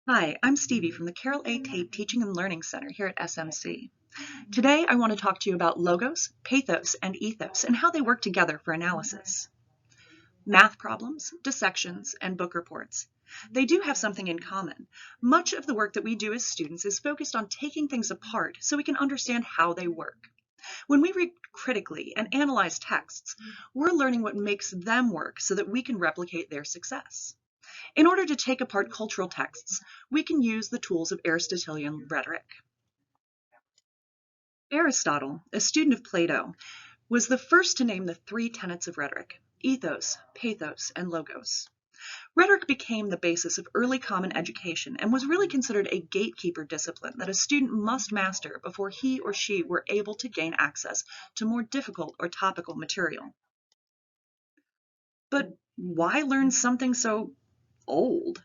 Hi, I'm Stevie from the Carol A. Tate Teaching and Learning Center here at SMC. Today I want to talk to you about logos, pathos, and ethos and how they work together for analysis. Math problems, dissections, and book reports. They do have something in common. Much of the work that we do as students is focused on taking things apart so we can understand how they work. When we read critically and analyze texts, we're learning what makes them work so that we can replicate their success. In order to take apart cultural texts, we can use the tools of Aristotelian rhetoric. Aristotle, a student of Plato, was the first to name the three tenets of rhetoric: ethos, pathos, and logos. Rhetoric became the basis of early common education and was really considered a gatekeeper discipline that a student must master before he or she were able to gain access to more difficult or topical material. But why learn something so old?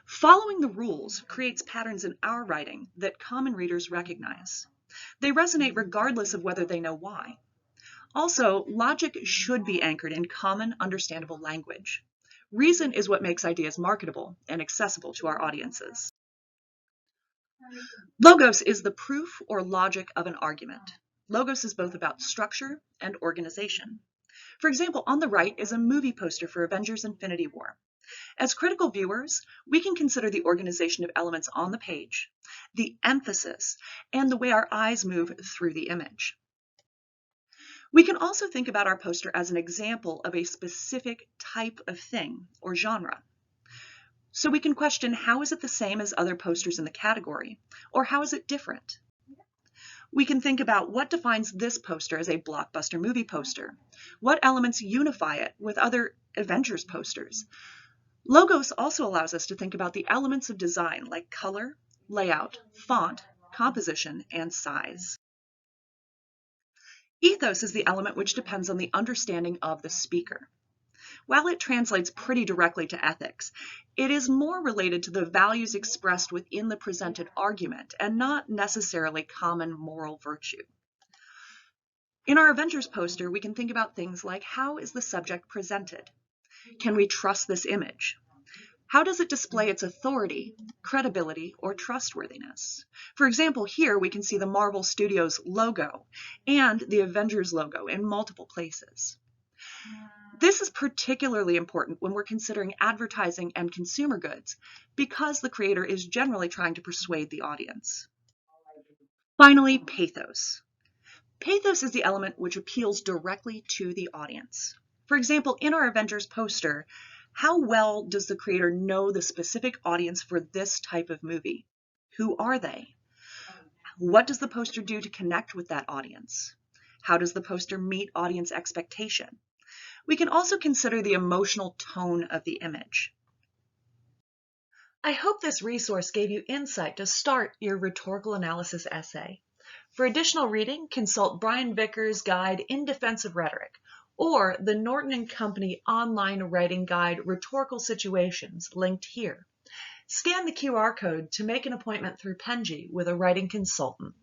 Following the rules creates patterns in our writing that common readers recognize. They resonate regardless of whether they know why. Also, logic should be anchored in common, understandable language. Reason is what makes ideas marketable and accessible to our audiences. Logos is the proof or logic of an argument. Logos is both about structure and organization. For example, on the right is a movie poster for Avengers Infinity War. As critical viewers, we can consider the organization of elements on the page, the emphasis, and the way our eyes move through the image. We can also think about our poster as an example of a specific type of thing or genre. So we can question, how is it the same as other posters in the category, or how is it different? We can think about what defines this poster as a blockbuster movie poster. What elements unify it with other Avengers posters? Logos also allows us to think about the elements of design like color, layout, font, composition, and size. Ethos is the element which depends on the understanding of the speaker. While it translates pretty directly to ethics, it is more related to the values expressed within the presented argument and not necessarily common moral virtue. In our Avengers poster, we can think about things like, how is the subject presented? Can we trust this image? How does it display its authority, credibility, or trustworthiness? For example, here we can see the Marvel Studios logo and the Avengers logo in multiple places. This is particularly important when we're considering advertising and consumer goods because the creator is generally trying to persuade the audience. Finally, pathos. Pathos is the element which appeals directly to the audience. For example, in our Avengers poster, how well does the creator know the specific audience for this type of movie? Who are they? What does the poster do to connect with that audience? How does the poster meet audience expectation? We can also consider the emotional tone of the image. I hope this resource gave you insight to start your rhetorical analysis essay. For additional reading, consult Brian Vickers' guide In Defense of Rhetoric, or the Norton & Company online writing guide, Rhetorical Situations, linked here. Scan the QR code to make an appointment through Penji with a writing consultant.